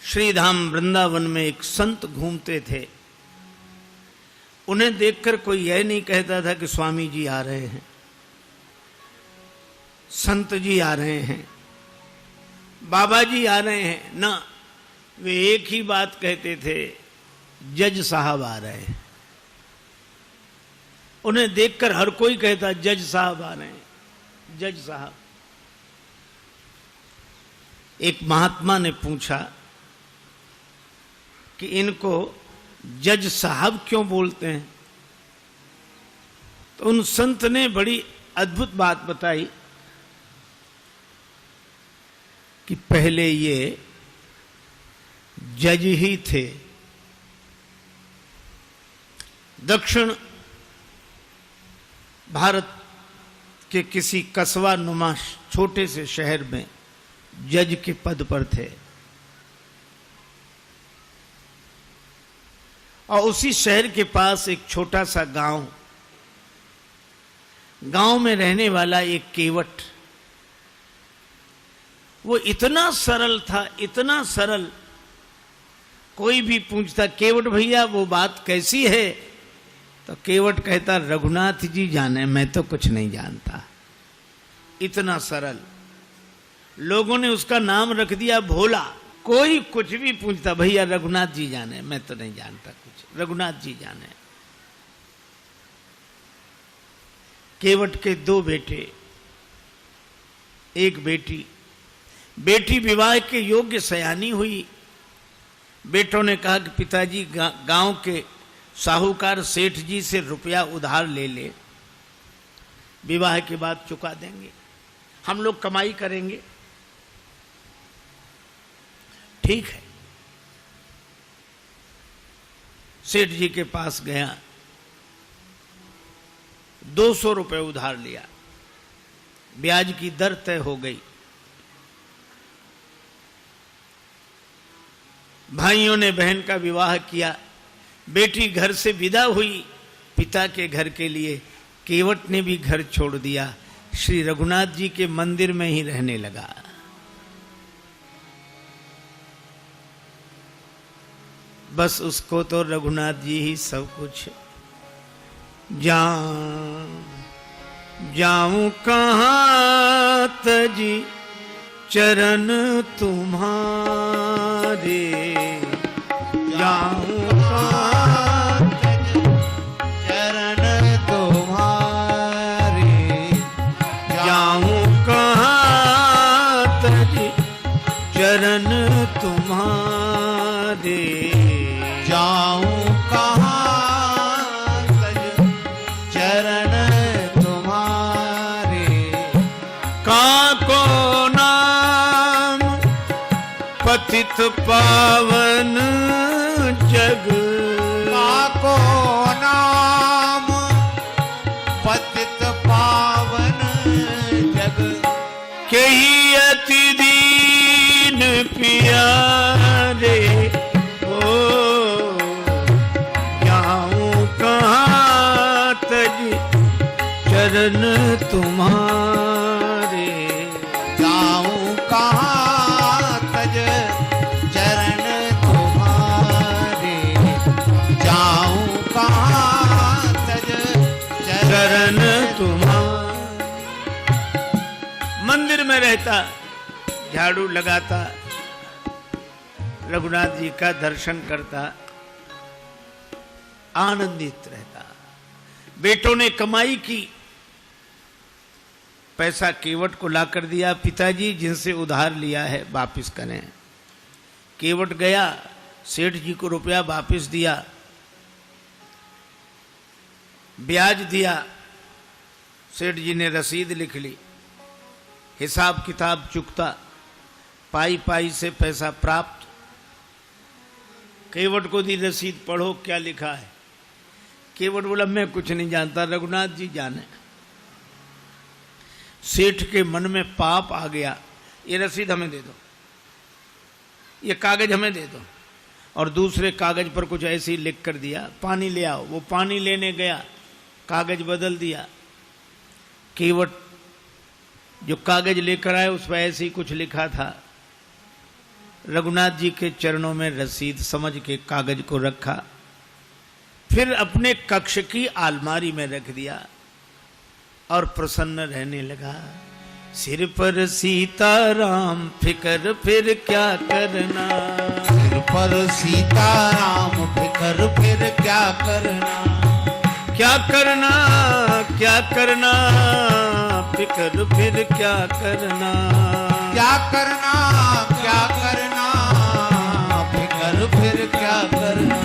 श्रीधाम वृंदावन में एक संत घूमते थे। उन्हें देखकर कोई यह नहीं कहता था कि स्वामी जी आ रहे हैं, संत जी आ रहे हैं, बाबा जी आ रहे हैं। ना, वे एक ही बात कहते थे, जज साहब आ रहे हैं। उन्हें देखकर हर कोई कहता जज साहब आ रहे हैं, जज साहब। एक महात्मा ने पूछा कि इनको जज साहब क्यों बोलते हैं? तो उन संत ने बड़ी अद्भुत बात बताई कि पहले ये जज ही थे। दक्षिण भारत के किसी कस्बा नुमा छोटे से शहर में जज के पद पर थे और उसी शहर के पास एक छोटा सा गांव में रहने वाला एक केवट, वो इतना सरल था, इतना सरल। कोई भी पूछता केवट भैया वो बात कैसी है, तो केवट कहता रघुनाथ जी जाने, मैं तो कुछ नहीं जानता। इतना सरल। लोगों ने उसका नाम रख दिया भोला। कोई कुछ भी पूछता भैया रघुनाथ जी जाने, मैं तो नहीं जानता कुछ, रघुनाथ जी जाने। केवट के दो बेटे, एक बेटी। बेटी विवाह के योग्य सयानी हुई। बेटों ने कहा कि पिताजी गांव के साहूकार सेठ जी से रुपया उधार ले ले, विवाह के बाद चुका देंगे, हम लोग कमाई करेंगे। ठीक है। सेठ जी के पास गया, 200 रुपए उधार लिया, ब्याज की दर तय हो गई। भाइयों ने बहन का विवाह किया, बेटी घर से विदा हुई पिता के घर के लिए। केवट ने भी घर छोड़ दिया, श्री रघुनाथ जी के मंदिर में ही रहने लगा। बस उसको तो रघुनाथ जी ही सब कुछ। जाऊं कहाँ तजी चरण तुम्हारे, जाऊं कहाँ तजी चरण तुम्हारे, जाऊं कहाँ तजी चरण तुम्हारे, जाऊं कहाँ तज चरण तुम्हारे। काको नाम पतित पावन जग, काको नाम पतित पावन जग, केही अति दीन प्यारे। चरण तुम्हारे, जाऊं कहाँ तज चरण तुम्हारे, जाऊं कहाँ तज चरण तुम्हारे। मंदिर में रहता, झाड़ू लगाता, रघुनाथ जी का दर्शन करता, आनंदित रहता। बेटों ने कमाई की, पैसा केवट को लाकर दिया, पिताजी जिनसे उधार लिया है वापस करें। केवट गया, सेठ जी को रुपया वापस दिया, ब्याज दिया। सेठ जी ने रसीद लिख ली, हिसाब किताब चुकता, पाई पाई से पैसा प्राप्त। केवट को दी रसीद, पढ़ो क्या लिखा है। केवट बोला मैं कुछ नहीं जानता, रघुनाथ जी जाने। सेठ के मन में पाप आ गया, ये रसीद हमें दे दो, ये कागज हमें दे दो। और दूसरे कागज पर कुछ ऐसे ही लिख कर दिया, पानी ले आओ। वो पानी लेने गया, कागज बदल दिया। केवट जो कागज लेकर आए उस पर ऐसे ही कुछ लिखा था। रघुनाथ जी के चरणों में रसीद समझ के कागज को रखा, फिर अपने कक्ष की अलमारी में रख दिया और प्रसन्न रहने लगा। सिर पर सीताराम फिकर फिर क्या करना, सिर पर सीताराम फिकर फिर क्या करना, क्या करना क्या करना, फिकर फिर क्या करना, क्या करना क्या करना, फिकर फिर क्या करना।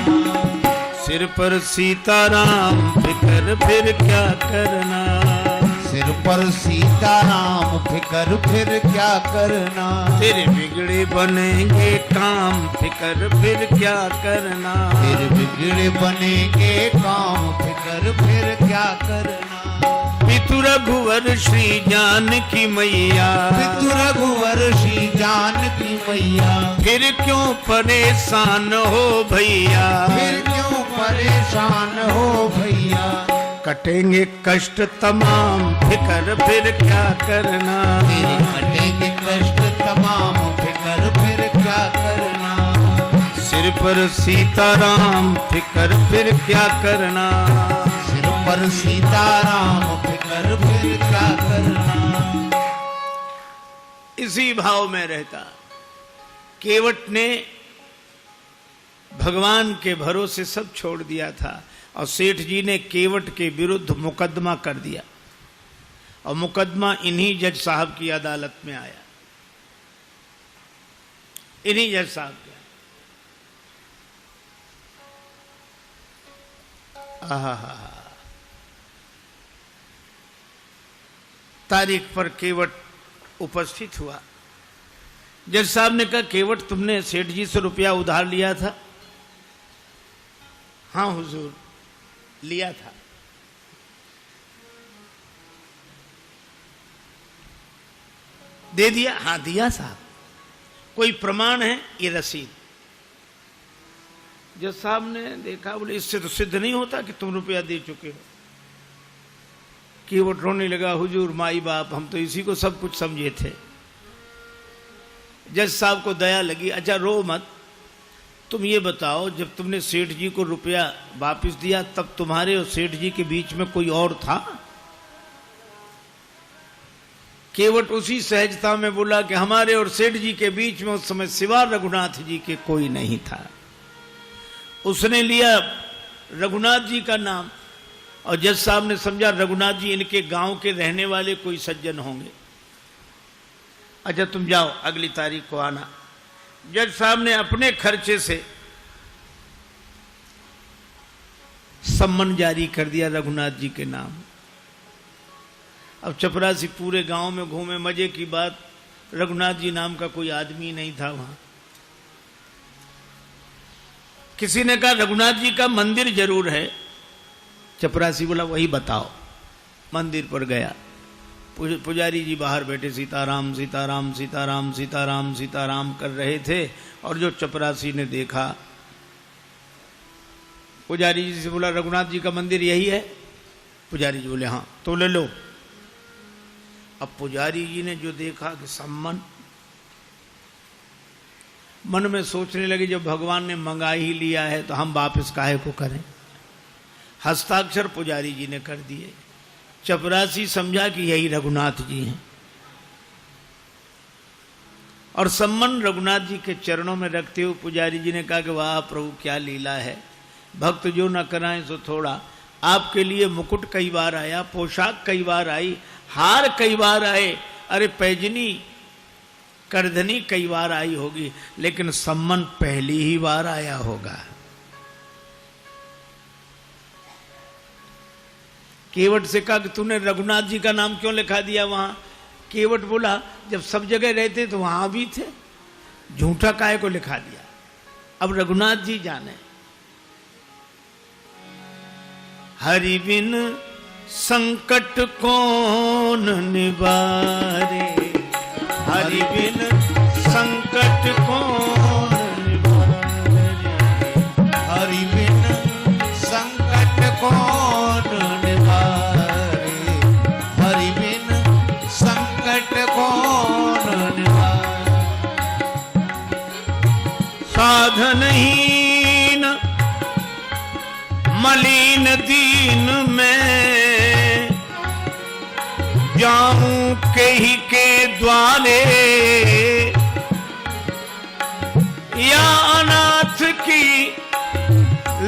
सिर पर सीताराम फिकर फिर क्या करना, सिर पर सीताराम फिकर फिर क्या करना। तेरे बिगड़े बनेंगे काम फिकर फिर क्या करना, फिर बिगड़े बनेंगे काम फिकर फिर क्या करना। पितु रघुवर श्री जानकी मैया, पितु रघुवर श्री जानकी मैया, फिर क्यों परेशान हो भैया, फिर क्यों परेशान हो भैया। कटेंगे कष्ट तमाम फिकर फिर क्या करना, तेरे कटेंगे कष्ट तमाम फिकर फिर क्या करना। सिर पर सीताराम फिकर फिर क्या करना, सिर पर सीताराम फिकर फिर क्या करना। इसी भाव में रहता केवट ने भगवान के भरोसे सब छोड़ दिया था और सेठ जी ने केवट के विरुद्ध मुकदमा कर दिया और मुकदमा इन्हीं जज साहब की अदालत में आया, इन्हीं जज साहब के। तारीख पर केवट उपस्थित हुआ। जज साहब ने कहा, केवट तुमने सेठ जी से रुपया उधार लिया था? हाँ हुजूर, लिया था। दे दिया? हाँ दिया साहब। कोई प्रमाण है? ये रसीद। जज साहब ने देखा, बोले इससे तो सिद्ध नहीं होता कि तुम रुपया दे चुके हो। केवट रोने लगा, हुजूर माई बाप हम तो इसी को सब कुछ समझे थे। जज साहब को दया लगी, अच्छा रो मत, तुम ये बताओ जब तुमने सेठ जी को रुपया वापस दिया तब तुम्हारे और सेठ जी के बीच में कोई और था? केवट उसी सहजता में बोला कि हमारे और सेठ जी के बीच में उस समय सिवा रघुनाथ जी के कोई नहीं था। उसने लिया रघुनाथ जी का नाम और जज साहब ने समझा रघुनाथ जी इनके गांव के रहने वाले कोई सज्जन होंगे। अच्छा तुम जाओ, अगली तारीख को आना। जज साहब ने अपने खर्चे से सम्मन जारी कर दिया रघुनाथ जी के नाम। अब चपरासी पूरे गांव में घूमे, मजे की बात, रघुनाथ जी नाम का कोई आदमी नहीं था वहां। किसी ने कहा रघुनाथ जी का मंदिर जरूर है। चपरासी बोला वही बताओ। मंदिर पर गया, पुजारी जी बाहर बैठे सीताराम सीताराम सीताराम सीताराम सीताराम कर रहे थे और जो चपरासी ने देखा, पुजारी जी से बोला रघुनाथ जी का मंदिर यही है? पुजारी जी बोले हाँ। तो ले लो। अब पुजारी जी ने जो देखा कि सम्मन, मन में सोचने लगे जब भगवान ने मंगा ही लिया है तो हम वापस काहे को करें। हस्ताक्षर पुजारी जी ने कर दिए। चपरासी समझा कि यही रघुनाथ जी हैं और सम्मन रघुनाथ जी के चरणों में रखते हुए पुजारी जी ने कहा कि वाह प्रभु क्या लीला है, भक्त जो न कराएं सो थोड़ा। आपके लिए मुकुट कई बार आया, पोशाक कई बार आई, हार कई बार आए, अरे पैजनी करधनी कई बार आई होगी, लेकिन सम्मन पहली ही बार आया होगा। केवट से कहा कि तूने रघुनाथ जी का नाम क्यों लिखा दिया वहां? केवट बोला जब सब जगह रहते तो वहां भी थे, झूठा काहे को लिखा दिया। अब रघुनाथ जी जाने। हरि बिन संकट कौन निवारे, हरि बिन संकट कौन निवारे, हरि बिन संकट कौन निवारे, हरि बिन संकट कौन निवारे। साधनहीन मलिन दीन में जाऊं कहीं के द्वारे या अनाथ की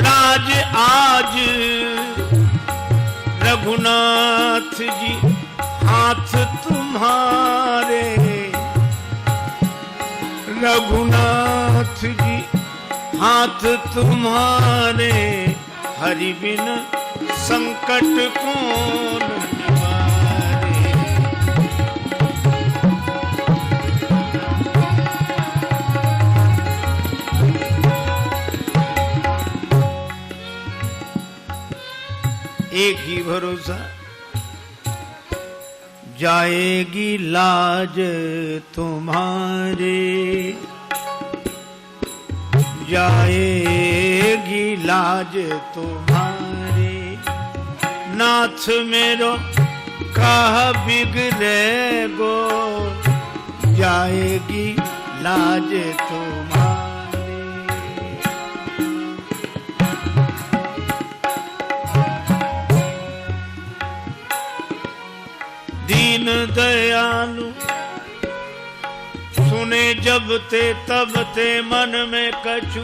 लाज आज रघुनाथ जी हाथ तुम्हारे रघुनाथ जी हाथ तुम्हारे हरि बिन संकट कौन निवारे। एक ही भरोसा जाएगी लाज तुम्हारे जाएगी लाज तुम्हारे नाथ मेरो कह बिगड़े गो जाएगी लाज तुम्हारे। दीन दयालु सुने जब ते तब ते मन में कछु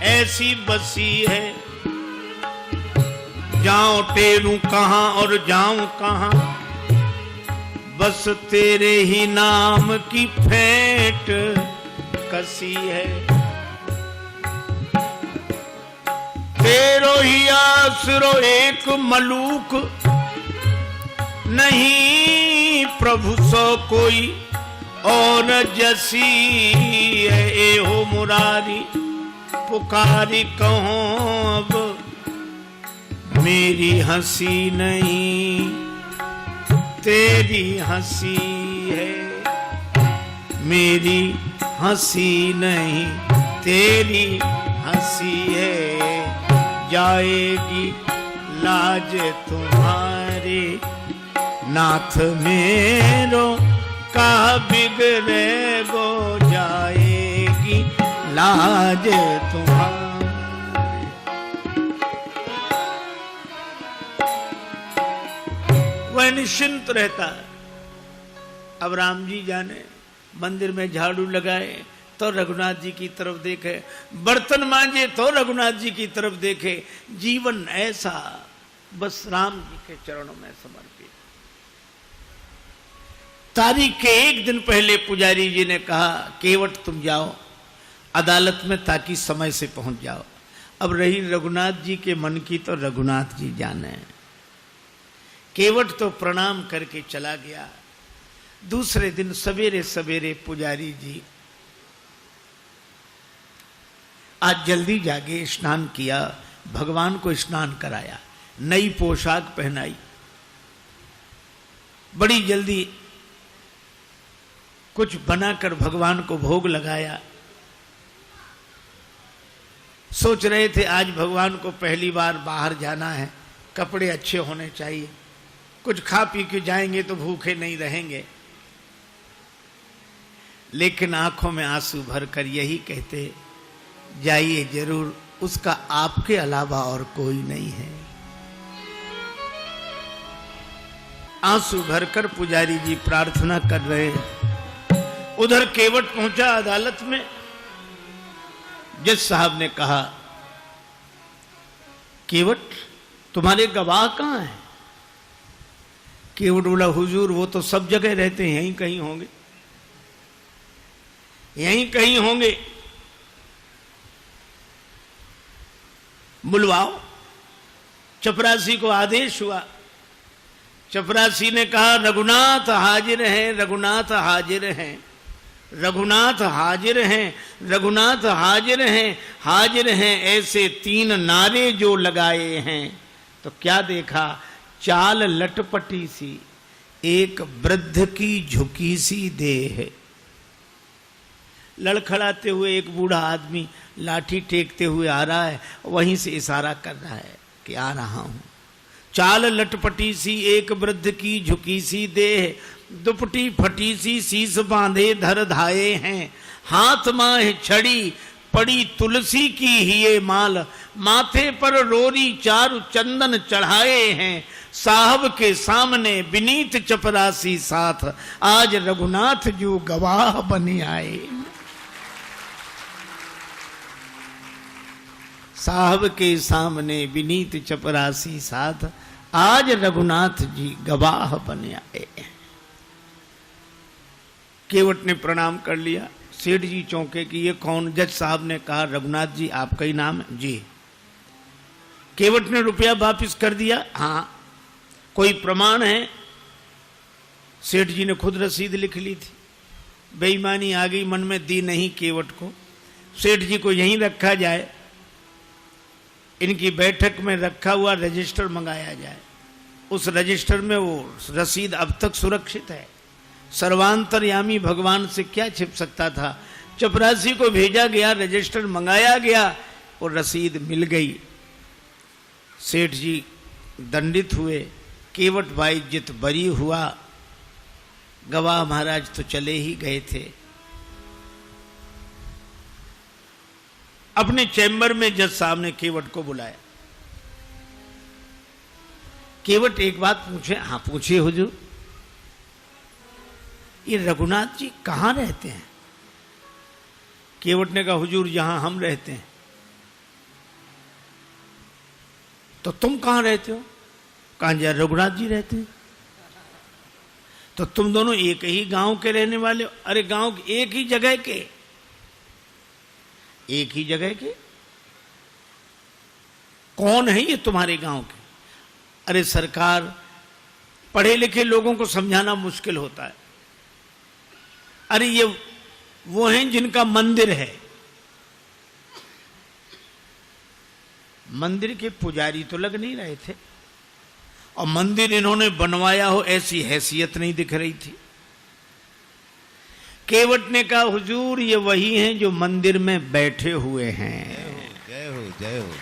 ऐसी बसी है जाऊं टेरूं कहां और जाऊं कहां बस तेरे ही नाम की फेंट कसी है। तेरो ही आसरो एक मलूक नहीं प्रभु सो कोई और जसी है ए हो मुरारी पुकारी कहो अब मेरी हंसी नहीं तेरी हंसी है मेरी हंसी नहीं तेरी हंसी है जाएगी लाज तुम्हारी नाथ मेरो का बिगड़े गो जाएगी लाज तुम्हारी। वह निश्चिंत रहता है। अब राम जी जाने मंदिर में झाड़ू लगाए तो रघुनाथ जी की तरफ देखे बर्तन मांजे तो रघुनाथ जी की तरफ देखे जीवन ऐसा बस राम जी के चरणों में समर्पित। तारीख के एक दिन पहले पुजारी जी ने कहा केवट तुम जाओ अदालत में ताकि समय से पहुंच जाओ। अब रही रघुनाथ जी के मन की तो रघुनाथ जी जाने। केवट तो प्रणाम करके चला गया। दूसरे दिन सवेरे सवेरे पुजारी जी आज जल्दी जागे स्नान किया भगवान को स्नान कराया नई पोशाक पहनाई बड़ी जल्दी कुछ बनाकर भगवान को भोग लगाया। सोच रहे थे आज भगवान को पहली बार बाहर जाना है कपड़े अच्छे होने चाहिए कुछ खा पी के जाएंगे तो भूखे नहीं रहेंगे। लेकिन आंखों में आंसू भरकर यही कहते जाइए जरूर उसका आपके अलावा और कोई नहीं है। आंसू भरकर पुजारी जी प्रार्थना कर रहे। उधर केवट पहुंचा अदालत में। जज साहब ने कहा केवट तुम्हारे गवाह कहां हैं? केवट बोला हुजूर वो तो सब जगह रहते हैं यहीं कहीं होंगे यहीं कहीं होंगे। बुलवाओ। चपरासी को आदेश हुआ। चपरासी ने कहा रघुनाथ हाजिर हैं रघुनाथ हाजिर हैं रघुनाथ हाजिर हैं रघुनाथ हाजिर हैं हाजिर हैं ऐसे 3 नारे जो लगाए हैं तो क्या देखा चाल लटपटी सी एक वृद्ध की झुकी सी देह। लड़खड़ाते हुए एक बूढ़ा आदमी लाठी टेकते हुए आ रहा है वहीं से इशारा कर रहा है कि आ रहा हूं। चाल लटपटी सी एक वृद्ध की झुकी सी देह दुपटी फटी सी शीस बांधे धर धाये हैं हाथ माह छड़ी पड़ी तुलसी की ही ये माल, माथे पर रोरी चारु चंदन चढ़ाए हैं, साहब के सामने विनीत चपरासी साथ, आज रघुनाथ जो गवाह बने आए। साहब के सामने विनीत चपरासी साथ, आज रघुनाथ जी गवाह बने आए। केवट ने प्रणाम कर लिया। सेठ जी चौंके कि ये कौन? जज साहब ने कहा रघुनाथ जी आपका ही नाम है? जी। केवट ने रुपया वापिस कर दिया? हाँ। कोई प्रमाण है? सेठ जी ने खुद रसीद लिख ली थी। बेईमानी आ गई मन में, दी नहीं केवट को। सेठ जी को यहीं रखा जाए, इनकी बैठक में रखा हुआ रजिस्टर मंगाया जाए, उस रजिस्टर में वो रसीद अब तक सुरक्षित है। सर्वांतरयामी भगवान से क्या छिप सकता था? चपरासी को भेजा गया, रजिस्टर मंगाया गया और रसीद मिल गई। सेठ जी दंडित हुए, केवट भाई जित बरी हुआ। गवाह महाराज तो चले ही गए थे। अपने चैम्बर में जज साहब ने केवट को बुलाया। केवट एक बात पूछे? हाँ पूछिए हुजूर। ये रघुनाथ जी कहां रहते हैं? केवट ने कहा हुजूर यहां हम रहते हैं। तो तुम कहां रहते हो? कहां जा रघुनाथ जी रहते हैं। तो तुम दोनों एक ही गांव के रहने वाले हो? अरे गांव एक ही जगह के, एक ही जगह के। कौन है ये तुम्हारे गांव के? अरे सरकार, पढ़े लिखे लोगों को समझाना मुश्किल होता है। अरे ये वो हैं जिनका मंदिर है। मंदिर के पुजारी तो लग नहीं रहे थे, और मंदिर इन्होंने बनवाया हो ऐसी हैसियत नहीं दिख रही थी। केवट ने कहा हुजूर ये वही हैं जो मंदिर में बैठे हुए हैं। जय हो जय हो।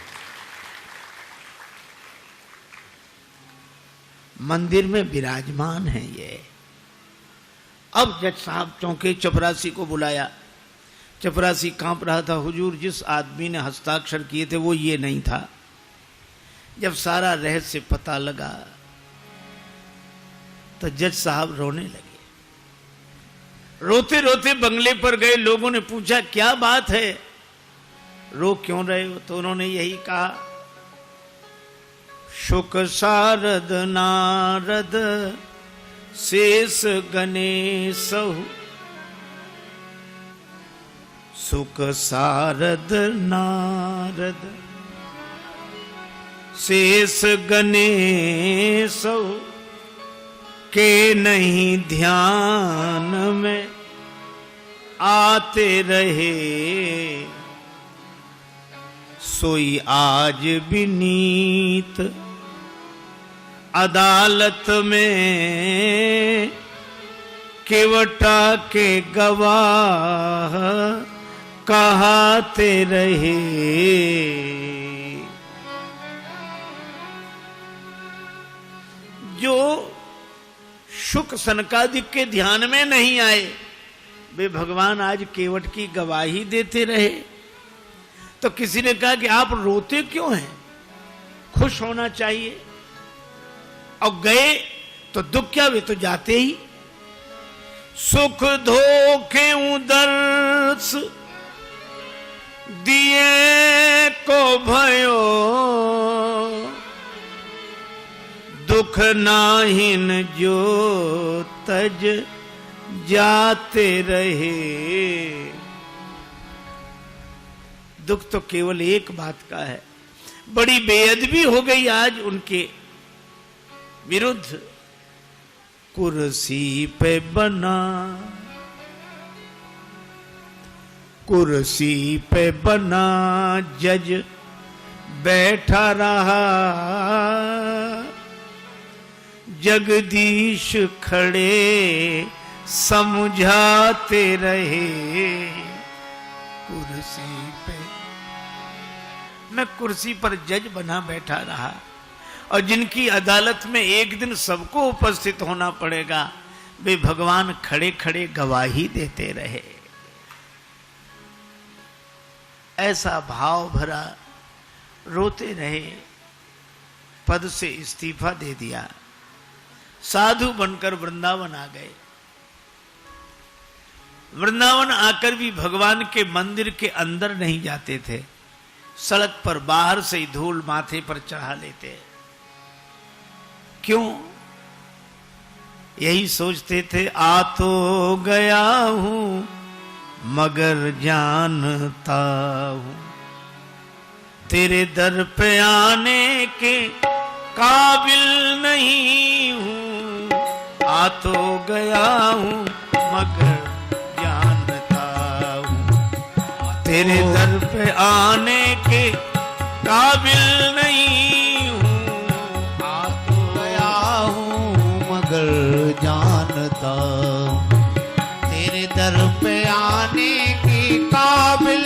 मंदिर में विराजमान है ये। अब जज साहब चौंके, चपरासी को बुलाया। चपरासी कांप रहा था। हुजूर जिस आदमी ने हस्ताक्षर किए थे वो ये नहीं था। जब सारा रहस्य पता लगा तो जज साहब रोने लगे। रोते रोते बंगले पर गए। लोगों ने पूछा क्या बात है, रो क्यों रहे हो? तो उन्होंने यही कहा, शुक सारद नारद शेष गणेश, सुख सारद नारद शेष गणेश, के नहीं ध्यान में आते रहे, सोई आज विनीत अदालत में, केवटा के गवाह कहाते रहे। जो शुक सनकादिक के ध्यान में नहीं आए वे भगवान आज केवट की गवाही देते रहे। तो किसी ने कहा कि आप रोते क्यों हैं, खुश होना चाहिए। और गए तो दुख क्या, वे तो जाते ही। सुख धोखे दर्श दिए को भयो, दुख नाहिन जो तज जाते रहे। दुख तो केवल एक बात का है, बड़ी बेअदबी हो गई आज उनके विरुद्ध। कुर्सी पे बना, कुर्सी पे बना जज बैठा रहा, जगदीश खड़े समझाते रहे। कुर्सी पे, मैं कुर्सी पर जज बना बैठा रहा, और जिनकी अदालत में एक दिन सबको उपस्थित होना पड़ेगा वे भगवान खड़े खड़े गवाही देते रहे। ऐसा भाव भरा रोते रहे, पद से इस्तीफा दे दिया, साधु बनकर वृंदावन आ गए। वृंदावन आकर भी भगवान के मंदिर के अंदर नहीं जाते थे, सड़क पर बाहर से ही धूल माथे पर चढ़ा लेते। क्यों? यही सोचते थे, आ तो गया हूं मगर जानता हूं तेरे दर पे आने के काबिल नहीं हूं। आ तो गया हूं मगर जानता हूं तेरे दर पे आने के काबिल नहीं हूं। आ तो गया हूँ मगर जानता हूँ तेरे दर पे आने के काबिल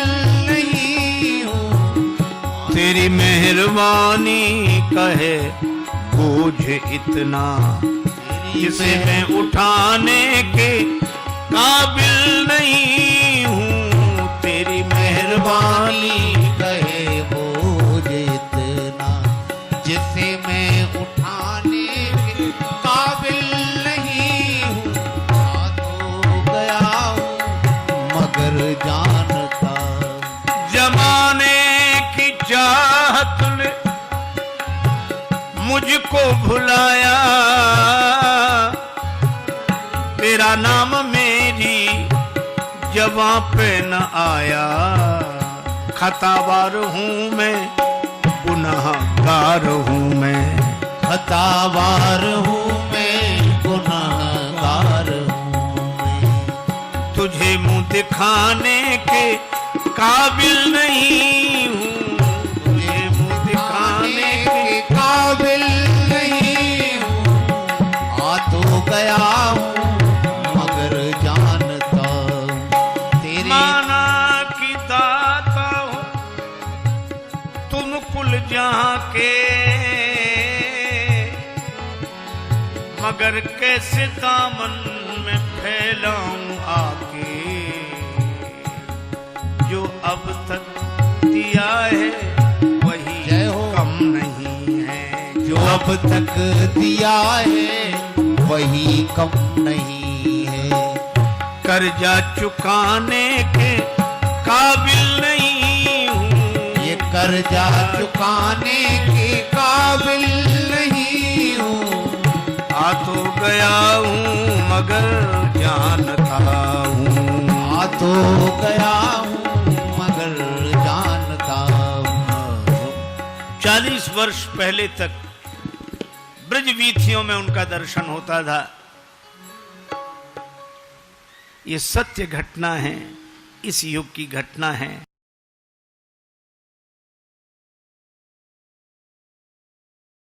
नहीं हूँ। तेरी मेहरबानी कहे बोझ इतना जिसे मैं उठाने के काबिल नहीं हूँ। तेरी मेहरबानी कहे बोझ इतना जिसे मैं उठाने के काबिल नहीं हूँ। आ तो गया हूँ मगर जानता जमाने की चाहत ने मुझको भुलाया, तेरा नाम मेरी जबां पे न आया। खतावार हूँ मैं, गुनाहगार हूँ मैं, खतावार हूँ मैं, गुनाहगार हूँ मैं। तुझे मुंह दिखाने के काबिल नहीं हूँ। तुझे मुंह दिखाने के काबिल नहीं हूँ। आ तो गया हूँ मगर जानता हूँ तेरी माना की दाता हो तुम कुल जहां के, मगर कैसे दामन में फैलाऊं आके। जो अब तक दिया है वही जय हो। कम नहीं है। जो अब तक दिया है वही कम नहीं है। कर्जा चुकाने के काबिल नहीं हूँ। ये कर्जा चुकाने के काबिल नहीं हूँ। आ तो गया हूँ मगर जानता हूँ। आ तो गया हूँ मगर जानता हूँ। 40 वर्ष पहले तक ब्रज वीथियों में उनका दर्शन होता था। ये सत्य घटना है, इस युग की घटना है।